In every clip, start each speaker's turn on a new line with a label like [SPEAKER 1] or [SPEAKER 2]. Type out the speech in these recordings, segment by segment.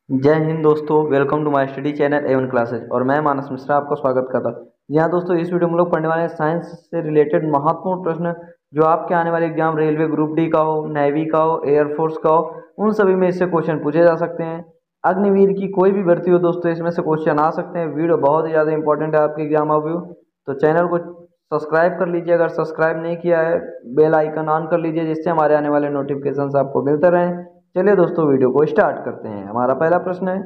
[SPEAKER 1] जय हिंद दोस्तों, welcome to my study channel Avon classes और मैं मानस मिश्रा आपका स्वागत करता हूँ। यहाँ दोस्तों इस वीडियो में हम लोग पढ़ने वाले हैं साइंस से रिलेटेड महत्वपूर्ण प्रश्न जो आपके आने वाले एग्जाम रेलवे ग्रुप डी का हो, नेवी का हो, एयरफोर्स का हो, उन सभी में इससे क्वेश्चन पूछे जा सकते हैं। अग्निवीर की कोई भी भर्ती हो दोस्तों, इसमें से क्वेश्चन आ सकते हैं। वीडियो बहुत ही ज़्यादा इंपॉर्टेंट है आपके एग्जाम व्यू, तो चैनल को सब्सक्राइब कर लीजिए। अगर सब्सक्राइब नहीं किया है, बेल आइकन ऑन कर लीजिए जिससे हमारे आने वाले नोटिफिकेशन आपको मिलते रहें। चलिए दोस्तों वीडियो को स्टार्ट करते हैं। हमारा पहला प्रश्न है,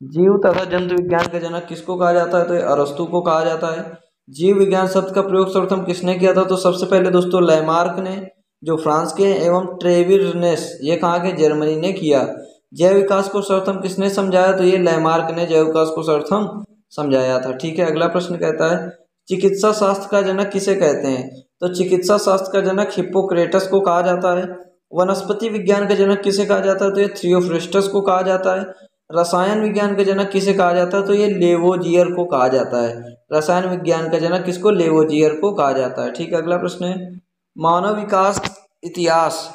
[SPEAKER 1] जीव तथा जंतु विज्ञान का जनक किसको कहा जाता है? तो ये अरस्तु को कहा जाता है। जीव विज्ञान शब्द का प्रयोग सर्वप्रथम किसने किया था? तो सबसे पहले दोस्तों लैमार्क ने, जो फ्रांस के हैं, एवं ट्रेविरनेस, ये कहाँ के? जर्मनी ने किया। जैव विकास को सर्वप्रथम किसने समझाया? तो ये लैमार्क ने जैव विकास को सर्वप्रथम समझाया था। ठीक है, अगला प्रश्न कहता है, चिकित्सा शास्त्र का जनक किसे कहते हैं? तो चिकित्सा शास्त्र का जनक हिप्पोक्रेटस को कहा जाता है। वनस्पति विज्ञान का जनक किसे कहा जाता है? तो ये थियोफ्रिस्टस को कहा जाता है। रसायन विज्ञान का जनक किसे कहा जाता है? तो ये लेवोजियर को कहा जाता है। रसायन विज्ञान का जनक किसको? लेवोजियर को कहा जाता है। ठीक है, अगला प्रश्न है, मानव विकास इतिहास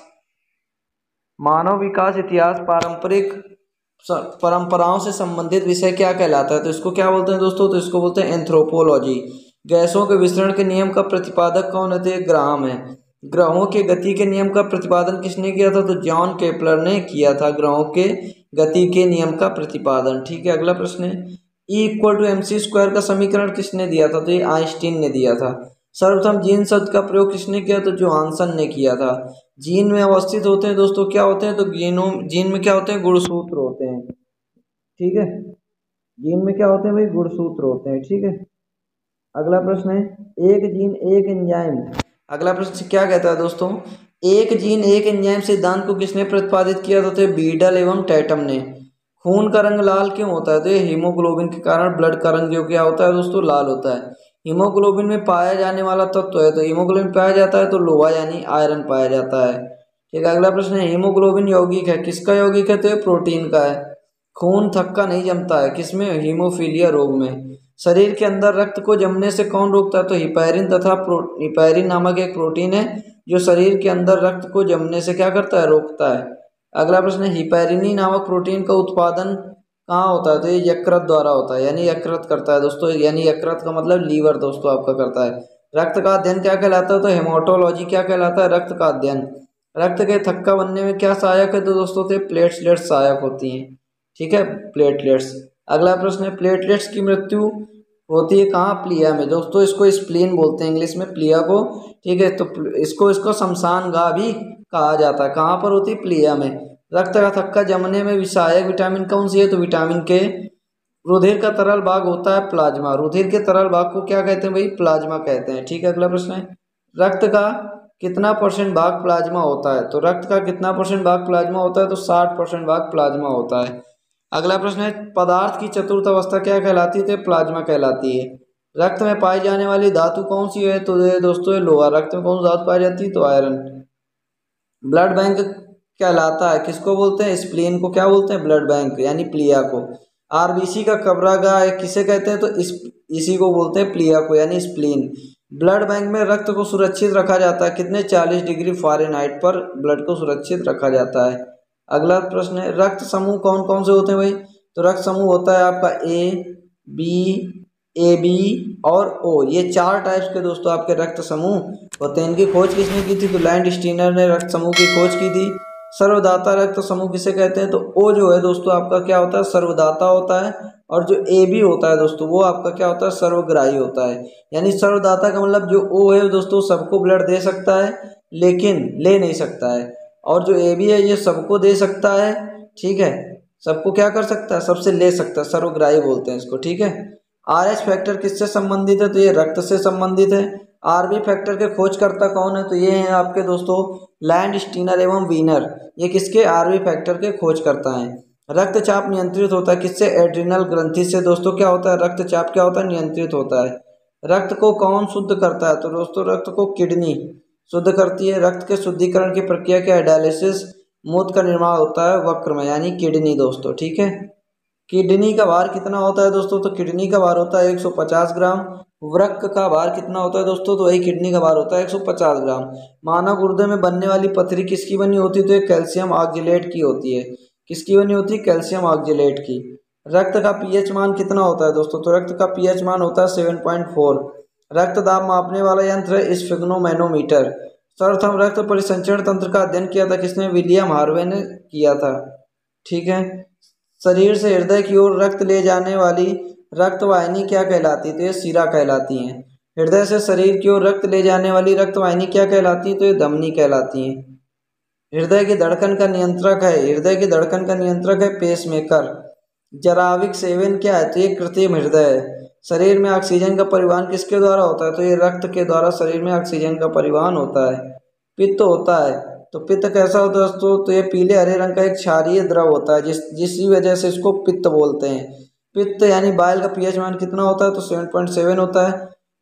[SPEAKER 1] पारंपरिक परंपराओं से संबंधित विषय क्या कहलाता है? तो इसको क्या बोलते हैं दोस्तों? तो इसको बोलते हैं एंथ्रोपोलॉजी। गैसों के विसरण के नियम का प्रतिपादक कौन है? तो ये ग्राहम है। ग्रहों के गति के नियम का प्रतिपादन किसने किया था? तो जॉन केपलर ने किया था ग्रहों के गति के नियम का प्रतिपादन। ठीक है, अगला प्रश्न है, E=mc² का समीकरण किसने दिया था? तो ये आइंस्टीन ने दिया था। सर्वप्रथम जीन शब्द का प्रयोग किसने किया? तो जोहानसन ने किया था। जीन में अवस्थित होते हैं दोस्तों, क्या होते हैं? तो जीन में क्या होते हैं? गुणसूत्र होते हैं। ठीक है, जीन में क्या होते हैं भाई? गुणसूत्र होते हैं। ठीक है, अगला प्रश्न है, एक जीन एक एंजाइम। अगला प्रश्न क्या कहता है दोस्तों? एक जीन एक एंजाइम सिद्धांत को किसने प्रतिपादित किया था? तो बीडल एवं टैटम ने। खून का रंग लाल क्यों होता है? तो ये हीमोग्लोबिन के कारण ब्लड का रंग जो क्या होता है दोस्तों? लाल होता है। हीमोग्लोबिन में पाया जाने वाला तत्व है, तो हीमोग्लोबिन पाया जाता है तो लोहा यानी आयरन पाया जाता है। ठीक है, अगला प्रश्न है, हीमोग्लोबिन यौगिक है, किसका यौगिक है? तो ये प्रोटीन का है। खून थक्का नहीं जमता है, किसमें? हीमोफीलिया रोग में। शरीर के अंदर रक्त को जमने से कौन रोकता है? तो हिपैरिन तथा हिपैरिन नामक एक प्रोटीन है जो शरीर के अंदर रक्त को जमने से क्या करता है? रोकता है। अगला प्रश्न है, हिपैरिनी नामक प्रोटीन का उत्पादन कहाँ होता है? तो ये यकृत द्वारा होता है, यानी यकृत करता है दोस्तों, यानी यकृत का मतलब लीवर दोस्तों आपका करता है। रक्त का अध्ययन क्या कहलाता है? तो हेमाटोलॉजी क्या कहलाता है? रक्त का अध्ययन। रक्त के थक्का बनने में क्या सहायक है? तो दोस्तों से प्लेटलेट्स सहायक होती हैं। ठीक है, प्लेटलेट्स। अगला प्रश्न है, प्लेटलेट्स की मृत्यु होती है कहाँ? प्लिया में दोस्तों, इसको स्प्लीन बोलते हैं इंग्लिश में, प्लिया को। ठीक है, तो इसको शमशान गाह भी कहा जाता है। कहाँ पर होती है? प्लिया में। रक्त का थक्का जमने में सहायक विटामिन कौन सी है? तो विटामिन के। रुधिर का तरल भाग होता है प्लाज्मा। रुधिर के तरल भाग को क्या कहते हैं भाई? प्लाज्मा कहते हैं। ठीक है, अगला प्रश्न है, रक्त का कितना % भाग प्लाज्मा होता है? तो रक्त का कितना % भाग प्लाज्मा होता है? तो 60% भाग प्लाज्मा होता है। अगला प्रश्न है, पदार्थ की चतुर्थ अवस्था क्या कहलाती है? तो प्लाज्मा कहलाती है। रक्त में पाई जाने वाली धातु कौन सी है? तो ये दोस्तों ये लोहा। रक्त में कौन सी धातु पाई जाती है? तो आयरन। ब्लड बैंक कहलाता है, किसको बोलते हैं? स्प्लीन को क्या बोलते हैं? ब्लड बैंक, यानी प्लिया को। आरबीसी का कब्रागाह किसे कहते हैं? तो इसी को बोलते हैं, प्लिया को, यानी स्प्लीन। ब्लड बैंक में रक्त को सुरक्षित रखा जाता है कितने? 40 डिग्री फ़ारेनहाइट पर ब्लड को सुरक्षित रखा जाता है। अगला प्रश्न है, रक्त समूह कौन कौन से होते हैं भाई? तो रक्त समूह होता है आपका ए, बी, ए बी और ओ, ये 4 टाइप्स के दोस्तों आपके रक्त समूह होते हैं। इनकी खोज किसने की थी? तो लैंड स्टीनर ने रक्त समूह की खोज की थी। सर्वदाता रक्त समूह किसे कहते हैं? तो ओ जो है दोस्तों आपका क्या होता है? सर्वदाता होता है। और जो ए बी होता है दोस्तों, वो आपका क्या होता है? सर्वग्राही होता है। यानी सर्वदाता का मतलब जो ओ है दोस्तों सबको ब्लड दे सकता है लेकिन ले नहीं सकता है, और जो ए बी है ये सबको दे सकता है। ठीक है, सबको क्या कर सकता है? सबसे ले सकता है, सर्वग्राही बोलते हैं इसको। ठीक है, RH फैक्टर किससे संबंधित है? तो ये रक्त से संबंधित है। RB फैक्टर के खोजकर्ता कौन है? तो ये हैं आपके दोस्तों लैंड स्टीनर एवं वीनर। ये किसके? RB फैक्टर के खोजकर्ता हैं। रक्तचाप नियंत्रित होता है किससे? एड्रिनल ग्रंथि से। दोस्तों क्या होता है? रक्तचाप क्या होता है? नियंत्रित होता है। रक्त को कौन शुद्ध करता है? तो दोस्तों रक्त को किडनी शुद्ध करती है। रक्त के शुद्धिकरण की प्रक्रिया क्या है? डायलिसिस। मूत्र का निर्माण होता है वक्र में, यानी किडनी दोस्तों। ठीक है, किडनी का भार कितना होता है दोस्तों? तो किडनी का भार होता है 150 ग्राम। वृक्क का भार कितना होता है दोस्तों? तो वही किडनी का भार होता है 150 ग्राम। मानव गुर्दे में बनने वाली पथरी किसकी बनी होती है? तो ये कैल्शियम ऑक्जेलेट की होती है। किसकी बनी होती है? कैल्शियम ऑक्जेलेट की। रक्त का पीएच मान कितना होता है दोस्तों? तो रक्त का पीएच मान होता है 7.4। रक्त दाब मापने वाला यंत्र है स्फिग्नोमैनोमीटर। सर्वप्रथम रक्त परिसंचरण तंत्र का अध्ययन किया था किसने? विलियम हार्वे ने किया था। ठीक है। शरीर से हृदय की ओर रक्त ले जाने वाली रक्त वाहिनी क्या कहलाती है? तो ये शिरा कहलाती है। हृदय से शरीर की ओर रक्त ले जाने वाली रक्त वाहिनी क्या कहलाती है? तो ये धमनी कहलाती है। हृदय की धड़कन का नियंत्रक है, हृदय की धड़कन का नियंत्रक है पेसमेकर। जराविक सेवन क्या है? तो ये कृत्रिम हृदय है। शरीर में ऑक्सीजन का परिवहन किसके द्वारा होता है? तो ये रक्त के द्वारा शरीर में ऑक्सीजन का परिवहन होता है। पित्त होता है, तो पित्त कैसा होता है दोस्तों? तो ये पीले हरे रंग का एक क्षारीय द्रव होता है जिसकी वजह से इसको पित्त बोलते हैं। पित्त यानी बाइल का पीएच मान कितना होता है? तो 7.7 होता है।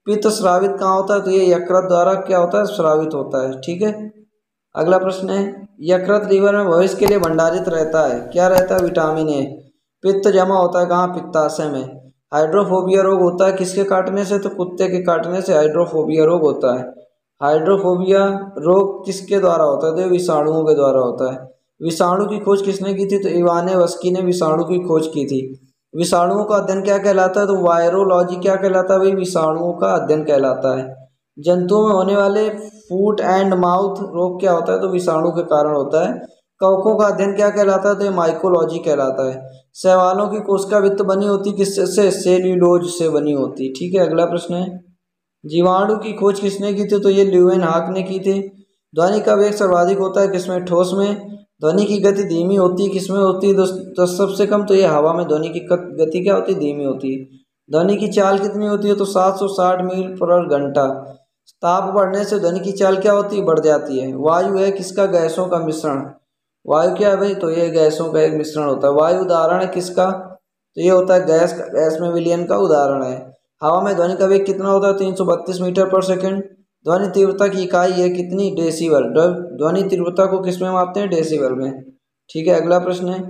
[SPEAKER 1] पित्त स्रावित कहाँ होता है? तो ये यकृत द्वारा क्या होता है? स्रावित होता है। ठीक है। अगला प्रश्न है, यकृत लीवर में भविष्य के लिए भंडारित रहता है, क्या रहता है? Vitamin A. पित्त जमा होता है कहाँ? पित्ताशय में। हाइड्रोफोबिया रोग होता है किसके काटने से? तो कुत्ते के काटने से हाइड्रोफोबिया रोग होता है। हाइड्रोफोबिया रोग किसके द्वारा होता है? तो विषाणुओं के द्वारा होता है। विषाणु की खोज किसने की थी? तो इवानेस्की ने विषाणु की खोज की थी। विषाणुओं का अध्ययन क्या कहलाता है? तो वायरोलॉजी क्या कहलाता है भाई? विषाणुओं का अध्ययन कहलाता है। जंतुओं में होने वाले फूट एंड माउथ रोग क्या होता है? तो विषाणु के कारण होता है। कवकों का अध्ययन क्या कहलाता है? तो ये माइकोलॉजी कहलाता है। शैवालों की कोशिका भित्त बनी होती किससे? सेल्यूलोज से बनी होती। ठीक है। अगला प्रश्न है, जीवाणु की खोज किसने की थी? तो ये ल्यूवेनहॉक ने की थी। ध्वनि का वेग सर्वाधिक होता है किसमें? ठोस में। ध्वनि की गति धीमी होती है किसमें होती है? तो सबसे कम तो ये हवा में ध्वनि की गति क्या होती है? धीमी होती है। ध्वनि की चाल कितनी होती है? तो 760 मील प्रति घंटा। ताप बढ़ने से ध्वनि की चाल क्या होती है? बढ़ जाती है। वायु है किसका? गैसों का मिश्रण। वायु क्या है भाई? तो ये गैसों का एक मिश्रण होता है। वायु उदाहरण है किसका? तो ये होता है गैस का, गैस में विलयन का उदाहरण है। हवा में ध्वनि का वेग कितना होता है? 332 मीटर पर सेकंड। ध्वनि तीव्रता की इकाई है कितनी? डेसिबल। ध्वनि तीव्रता को किस में मापते हैं? डेसिबल में। ठीक है। अगला प्रश्न है,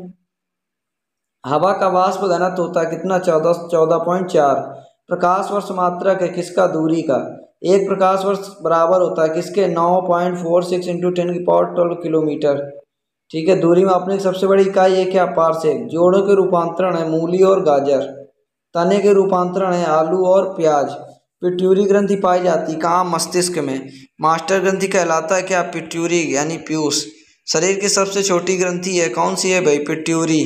[SPEAKER 1] हवा का वाष्प घनत्व होता है कितना? 14.4। प्रकाश वर्ष मात्रक है किसका? दूरी का। एक प्रकाश वर्ष बराबर होता है किसके? 9.46 इंटू 10⁻12 किलोमीटर। ठीक है। दूरी मापने की सबसे बड़ी इकाई है क्या? पारसेक। जोड़ों के रूपांतरण है मूली और गाजर। तने के रूपांतरण है आलू और प्याज। पिट्यूरी ग्रंथि पाई जाती कहाँ? मस्तिष्क में। मास्टर ग्रंथि कहलाता है क्या? पिट्यूरी यानी पीयूष। शरीर की सबसे छोटी ग्रंथि है कौन सी है भाई? पिट्यूरी।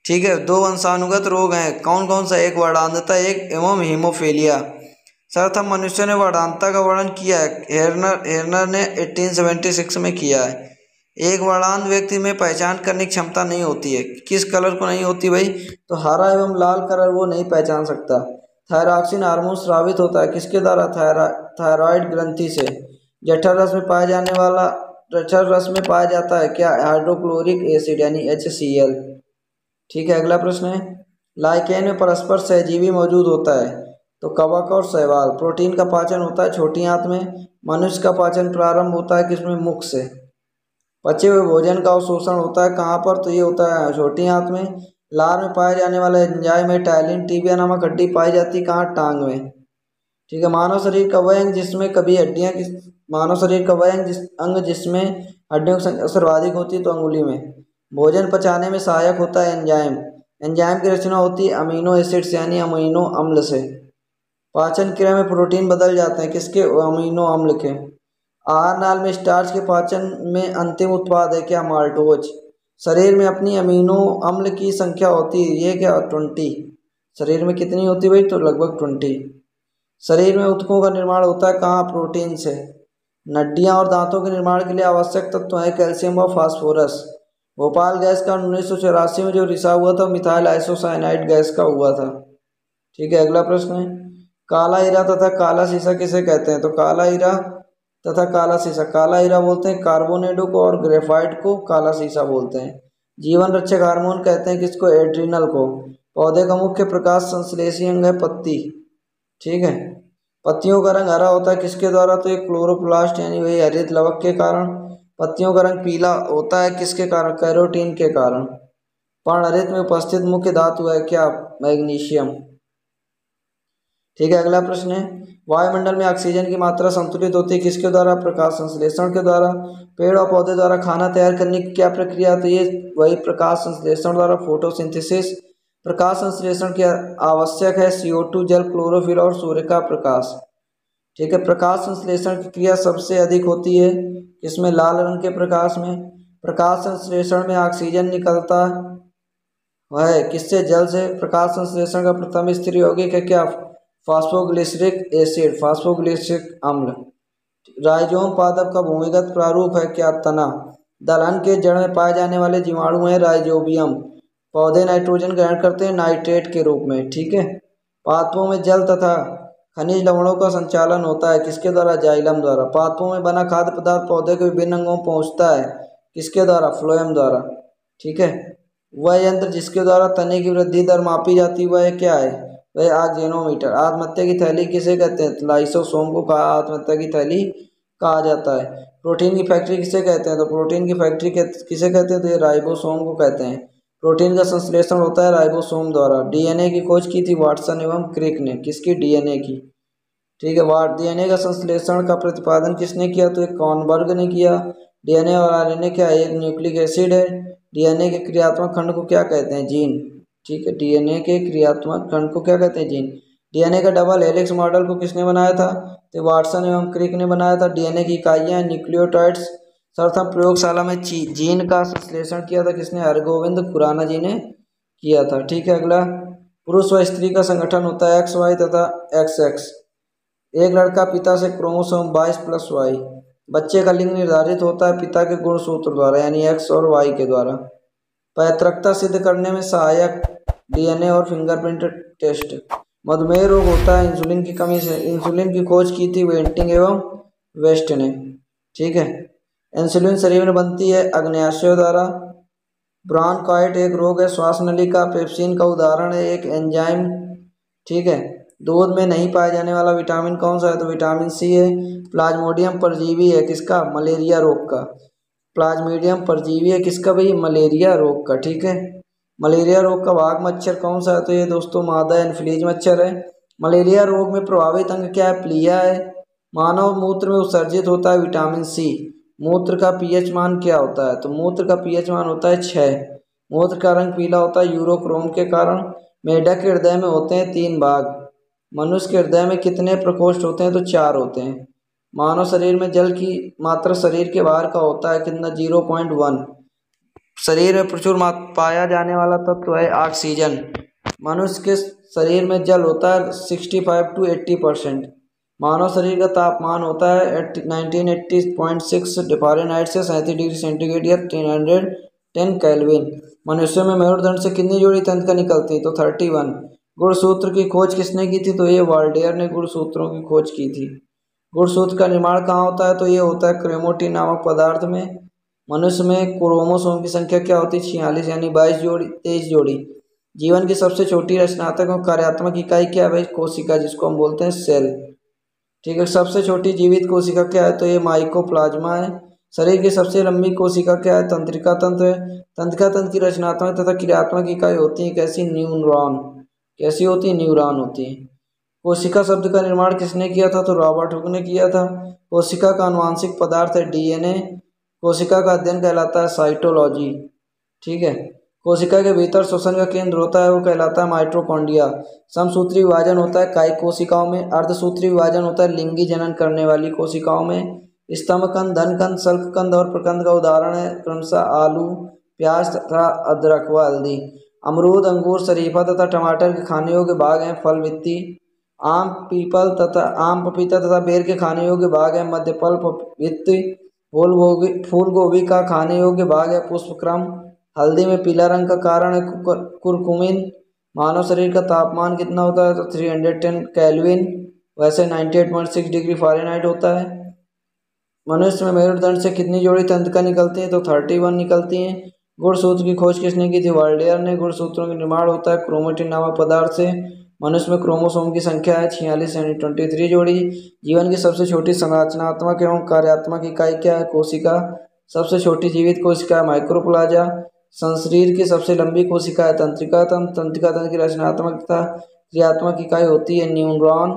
[SPEAKER 1] ठीक है। दो वंशानुगत रोग हैं कौन कौन सा? एक वर्णांधता एक एवं हीमोफीलिया। सर्वप्रथम मनुष्य ने वर्णांधता का वर्णन किया है हेरनर ने 1876 में किया है। एक वर्णांध व्यक्ति में पहचान करने की क्षमता नहीं होती है। किस कलर को नहीं होती भाई? तो हरा एवं लाल कलर वो नहीं पहचान सकता। थायरॉक्सिन हार्मोन स्रावित होता है किसके द्वारा? थायराइड ग्रंथि से। जठर रस में पाया जाने वाला जठर रस में पाया जाता है क्या? हाइड्रोक्लोरिक एसिड यानी HCl। ठीक है। अगला प्रश्न है, लाइकेन में परस्पर सहजीवी मौजूद होता है तो कवक और शैवाल। प्रोटीन का पाचन होता है छोटी आंत में। मनुष्य का पाचन प्रारंभ होता है किसमें? मुख से। पचे हुए भोजन का अवशोषण होता है कहाँ पर? तो ये होता है छोटी आंत में। लार में पाए जाने वाला एंजाइम है टाइलिन। टीबिया नामक हड्डी पाई जाती कहाँ? टांग में। ठीक है। मानव शरीर का वह अंग जिसमें कभी हड्डियाँ किस मानव शरीर का वह अंग जिसमें हड्डियों की संख्या सर्वाधिक होती है तो अंगुली में। भोजन पचाने में सहायक होता है एंजाइम। एंजाइम की रचना होती है अमीनो एसिड्स यानी अमीनो अम्ल से। पाचन क्रिया में प्रोटीन बदल जाते हैं किसके? अमीनो अम्ल के। आहार नाल में स्टार्च के पाचन में अंतिम उत्पाद है क्या? माल्टोज। शरीर में अपनी अमीनो अम्ल की संख्या होती है ये क्या? 20। शरीर में कितनी होती है भाई? तो लगभग 20। शरीर में ऊतकों का निर्माण होता है कहाँ? प्रोटीन से। नड्डियाँ और दांतों के निर्माण के लिए आवश्यक तत्व है कैल्शियम और फास्फोरस। भोपाल गैस का 1984 में जो रिसाव हुआ था मिथाइल आइसोसाइनाइड गैस का हुआ था। ठीक है। अगला प्रश्न है, काला हीरा तथा काला शीशा किसे कहते हैं? तो काला हीरा तथा काला शीशा, काला हीरा बोलते हैं कार्बोनेडो को और ग्रेफाइट को काला शीशा बोलते हैं। जीवन रक्षक हार्मोन कहते हैं किसको? एड्रिनल को। पौधे का मुख्य प्रकाश संश्लेषी अंग है पत्ती। ठीक है। पत्तियों का रंग हरा होता है किसके द्वारा? तो ये क्लोरोप्लास्ट यानी वही हरित लवक के कारण। पत्तियों का रंग पीला होता है किसके कारण? कैरोटीन के कारण। पर्णहरित में उपस्थित मुख्य धातु है क्या? मैग्नीशियम। ठीक है, अगला प्रश्न है, वायुमंडल में ऑक्सीजन की मात्रा संतुलित होती है किसके द्वारा? प्रकाश संश्लेषण के द्वारा। पेड़ और पौधे द्वारा खाना तैयार करने की क्या प्रक्रिया? तो ये वही प्रकाश संश्लेषण द्वारा, फोटोसिंथेसिस। प्रकाश संश्लेषण की आवश्यक है CO2, जल, क्लोरोफिल और सूर्य का प्रकाश। ठीक है, प्रकाश संश्लेषण की क्रिया सबसे अधिक होती है किसमें? लाल रंग के प्रकाश में। प्रकाश संश्लेषण में ऑक्सीजन निकलता है किससे? जल से। प्रकाश संश्लेषण का प्रथम स्थिर यौगिक है क्या? फास्फोग्लिसरिक एसिड, फास्फोग्लिसरिक अम्ल। राइजोम पादप का भूमिगत प्रारूप है क्या? तना। दलहन के जड़ में पाए जाने वाले जीवाणु है राइजोबियम। पौधे नाइट्रोजन ग्रहण करते हैं नाइट्रेट के रूप में। ठीक है, पादपों में जल तथा खनिज लवणों का संचालन होता है किसके द्वारा? जाइलम द्वारा। पादपों में बना खाद्य पदार्थ पौधे के विभिन्न अंगों में पहुंचता है किसके द्वारा? फ्लोएम द्वारा। ठीक है, वह यंत्र जिसके द्वारा तने की वृद्धि दर मापी जाती है वह क्या है? वह आक्जेनोमीटर। आत्महत्या की थैली किसे कहते हैं? लाइसोसोम को कहा आत्महत्या की थैली कहा जाता है। प्रोटीन की फैक्ट्री किसे कहते हैं? तो प्रोटीन की फैक्ट्री किसे कहते हैं? तो ये राइबोसोम को कहते हैं। प्रोटीन का संश्लेषण होता है राइबोसोम द्वारा। डीएनए की खोज की थी वाटसन एवं क्रिक ने। किसकी? डीएनए की। ठीक है, डीएनए का संश्लेषण का प्रतिपादन किसने किया? तो एक कॉर्नबर्ग ने किया। डीएनए और आरएनए क्या है? एक न्यूक्लिक एसिड है। डीएनए के क्रियात्मक खंड को क्या कहते हैं? जीन। ठीक है, डीएनए के क्रियात्मक खंड को क्या कहते हैं? जीन। डीएनए का डबल हेलिक्स मॉडल को किसने बनाया था? तो वाटसन एवं क्रिक ने बनाया था। डीएनए की इकाइयां न्यूक्लियोटाइड्स। सर्वप्रथम प्रयोगशाला में जीन का संश्लेषण किया था किसने? हरगोविंद खुराना जी ने किया था। ठीक है, अगला, पुरुष व स्त्री का संगठन होता है XY तथा XX। एक लड़का पिता से क्रोमोसोम 22+Y। बच्चे का लिंग निर्धारित होता है पिता के गुणसूत्र द्वारा यानी X और Y के द्वारा। पैतृकता सिद्ध करने में सहायक डीएनए और फिंगरप्रिंट टेस्ट। मधुमेह रोग होता है इंसुलिन की कमी से। इंसुलिन की खोज की थी वेंटिंग एवं वेस्ट ने। ठीक है, इंसुलिन शरीर में बनती है अग्न्याशयों द्वारा। ब्रोंकाइट एक रोग है श्वास नली का। पेप्सिन का उदाहरण है एक एंजाइम। ठीक है, दूध में नहीं पाया जाने वाला विटामिन कौन सा है? तो विटामिन C है। प्लाज्मोडियम परजीवी है किसका? मलेरिया रोग का। प्लाज्मोडियम परजीवी है किसका भाई? मलेरिया रोग का। ठीक है, मलेरिया रोग का वाहक मच्छर कौन सा है? तो ये दोस्तों मादा एनफ्लूएंजा मच्छर है। मलेरिया रोग में प्रभावित अंग क्या है? प्लिया है। मानव मूत्र में उत्सर्जित होता है विटामिन C। मूत्र का pH मान क्या होता है? तो मूत्र का pH मान होता है 6। मूत्र का रंग पीला होता है यूरोक्रोम के कारण। मेढक के हृदय में होते हैं 3 भाग। मनुष्य के हृदय में कितने प्रकोष्ठ होते हैं? तो 4 होते हैं। मानव शरीर में जल की मात्रा शरीर के बाहर का होता है कितना? 0.1। शरीर में प्रचुर पाया जाने वाला तत्व है ऑक्सीजन। मनुष्य के शरीर में जल होता है 65 to 80%। मानव शरीर का तापमान होता है 1980.6 फ़ारेनहाइट से 37 डिग्री सेंटीग्रेड या 310 केल्विन। मनुष्य में मेरुदंड से कितनी जोड़ी तंत्रिका निकलती है? तो 31। गुणसूत्र की खोज किसने की थी? तो ये वाल्डेयर ने गुणसूत्रों की खोज की थी। गुणसूत्र का निर्माण कहाँ होता है? तो ये होता है क्रोमैटिन नामक पदार्थ में। मनुष्य में क्रोमोसोम की संख्या क्या होती है? 46 यानी 22 जोड़ी, 23 जोड़ी। जीवन की सबसे छोटी रचनात्मक और कार्यात्मक इकाई क्या है भाई? कोशिका, जिसको हम बोलते हैं सेल। ठीक है, सबसे छोटी जीवित कोशिका क्या है? तो ये माइकोप्लाज्मा है। शरीर की सबसे लंबी कोशिका क्या है? तंत्रिका तंत्र है। तंत्रिका तंत्र की रचनात्मक तथा क्रियात्मक इकाई होती है कैसी? न्यूरॉन। कैसी होती है? न्यूरॉन होती है। कोशिका शब्द का निर्माण किसने किया था? तो रॉबर्ट हुक ने किया था। कोशिका का आनुवांशिक पदार्थ है डीएनए। कोशिका का अध्ययन कहलाता है साइटोलॉजी। ठीक है, कोशिका के भीतर श्वसन का केंद्र होता है वो कहलाता है माइटोकॉन्ड्रिया। समसूत्री विभाजन होता है कायिक कोशिकाओं में। अर्धसूत्री विभाजन होता है लिंगी जनन करने वाली कोशिकाओं में। स्तंभकंद, धनकंद, शल्ककंद और प्रकंद का उदाहरण है क्रमशः आलू, प्याज तथा अदरक व हल्दी। अमरूद, अंगूर, शरीफा तथा टमाटर के खाने योग्य भाग हैं फल वित्ती। आम पपीता तथा बेर के खाने योग्य भाग है मध्य फल वित्ती। फूल गोभी का खाने योग्य भाग है पुष्पक्रम। हल्दी में पीला रंग का कारण है कुरकुमिन। मानव शरीर का तापमान कितना होता है? तो 310 केल्विन, वैसे 98.6 डिग्री फ़ारेनहाइट होता है। मनुष्य में मेरुदंड से कितनी जोड़ी तंत्रिका निकलती हैं? तो 31 निकलती हैं। गुणसूत्र की खोज किसने की थी? वाल्डेयर ने। गुणसूत्रों का निर्माण होता है क्रोमैटिन नामक पदार्थ से। मनुष्य में क्रोमोसोम की संख्या है 46 यानी 23 जोड़ी। जीवन की सबसे छोटी संरचनात्मक एवं कार्यात्मक इकाई क्या है? कोशिका। सबसे छोटी जीवित कोशिका है माइक्रोप्लाज्मा। शरीर की सबसे लंबी कोशिका है तंत्रिका तंत्र। तंत्रिका तंत्र की रचनात्मक तथा क्रियात्मक इकाई होती है न्यूरॉन।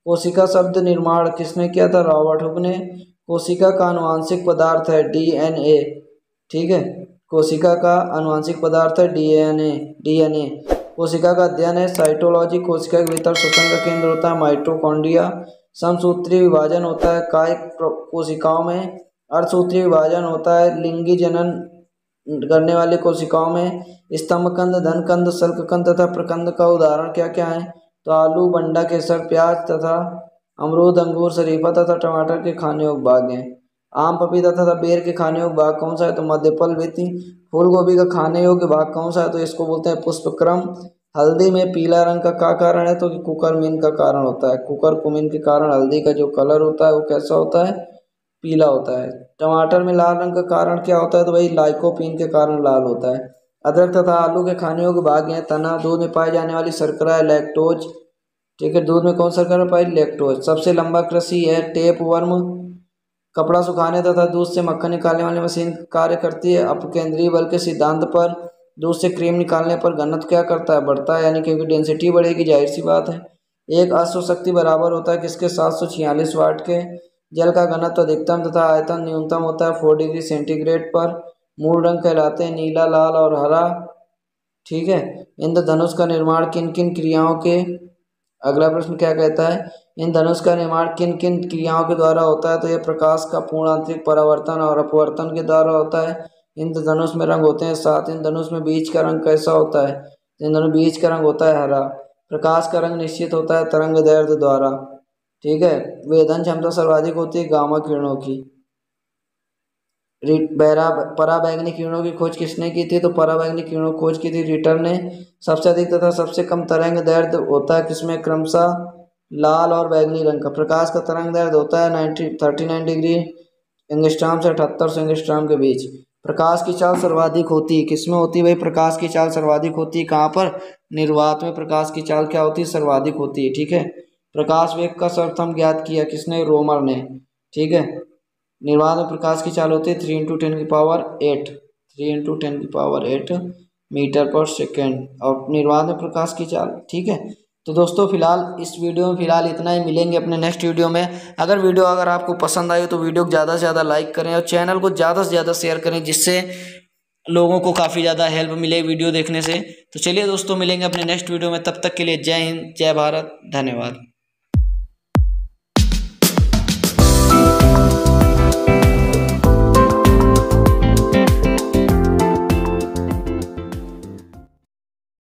[SPEAKER 1] कोशिका शब्द निर्माण किसने किया था? रॉबर्ट हुक ने। कोशिका का आनुवांशिक पदार्थ है डीएनए, ठीक है, कोशिका का आनुवांशिक पदार्थ है डीएनए। डीएनए कोशिका का अध्ययन है साइटोलॉजी। कोशिका के भीतर श्वसन का केंद्र होता है माइटोकॉन्ड्रिया। समसूत्री विभाजन होता है कायिक कोशिकाओं में। अर्धसूत्री विभाजन होता है लिंगी जनन करने वाली कोशिकाओं में। स्तंभकंद, धनकंद, शल्ककंद तथा प्रकंद का उदाहरण क्या क्या है? तो आलू, बंडा, केसर, प्याज तथा अमरूद, अंगूर, शरीफा तथा टमाटर के खाने योग्य भाग हैं। आम, पपीता तथा बेर के खाने योग्य भाग कौन सा है? तो मध्यफल वित्ती। फूल गोभी का खाने योग्य भाग कौन सा है? तो इसको बोलते हैं पुष्पक्रम। हल्दी में पीला रंग का क्या कारण है? तो कुकरमिन का कारण होता है। कुकरकुमिन के कारण हल्दी का जो कलर होता है वो कैसा होता है? पीला होता है। टमाटर में लाल रंग का कारण क्या होता है? तो भाई लाइकोपीन के कारण लाल होता है। अदरक तथा आलू के खाने योग्य भाग हैं तना। दूध में पाई जाने वाली शर्करा है लैक्टोज, ठीक है, दूध में कौन सा शर्करा पाई? लैक्टोज। सबसे लंबा कृषि है टेप वर्म। कपड़ा सुखाने तथा दूध से मक्खन निकालने वाली मशीन कार्य करती है अपकेंद्रीय बल के सिद्धांत पर। दूध से क्रीम निकालने पर घनत्व क्या करता है? बढ़ता है, यानी क्योंकि डेंसिटी बढ़ेगी, जाहिर सी बात है। एक अश्व शक्ति बराबर होता है किसके? 746 वाट के। जल का घनत्व अधिकतम तथा आयतन न्यूनतम होता है 4 डिग्री सेंटीग्रेड पर। मूल रंग कहलाते हैं नीला, लाल और हरा, ठीक है। इंद्रधनुष का निर्माण किन किन क्रियाओं के, अगला प्रश्न क्या कहता है? इंद्रधनुष का निर्माण किन किन क्रियाओं के द्वारा होता है? तो यह प्रकाश का पूर्ण आंतरिक परावर्तन और अपवर्तन के द्वारा होता है। इंद्रधनुष में रंग होते हैं 7। इंद्रधनुष में बीज का रंग कैसा होता है? इंद्रधनुष बीज का रंग होता है हरा। प्रकाश का रंग निश्चित होता है तरंग दैर्ध्य द्वारा, ठीक है। वेधन क्षमता सर्वाधिक होती है गामा किरणों की। पराबैंगनी किरणों की खोज किसने की थी? तो पराबैंगनी किरणों की खोज की थी रिटर ने। सबसे अधिक तथा सबसे कम तरंग दैर्ध्य होता है किसमें? क्रमशः लाल और बैगनी रंग का। प्रकाश का तरंग दैर्ध्य होता है 39 डिग्री एंगस्ट्रॉम से 7800 एंगस्ट्रॉम के बीच। प्रकाश की चाल सर्वाधिक होती है किसमें होती है भाई? प्रकाश की चाल सर्वाधिक होती है कहाँ पर? निर्वात में प्रकाश की चाल क्या होती है? सर्वाधिक होती है, ठीक है। प्रकाश वेग का सर्वप्रथम ज्ञात किया किसने? रोमर ने, ठीक है। निर्वात में प्रकाश की चाल होती है 3 × 10⁸ 3 × 10⁸ मीटर पर सेकेंड, और निर्वात में प्रकाश की चाल, ठीक है। तो दोस्तों फिलहाल इस वीडियो में फिलहाल इतना ही। मिलेंगे अपने नेक्स्ट वीडियो में। अगर आपको पसंद आई तो वीडियो को ज़्यादा से ज़्यादा लाइक करें और चैनल को ज़्यादा से ज़्यादा शेयर करें, जिससे लोगों को काफ़ी ज़्यादा हेल्प मिले वीडियो देखने से। तो चलिए दोस्तों मिलेंगे अपने नेक्स्ट वीडियो में, तब तक के लिए जय हिंद, जय भारत, धन्यवाद।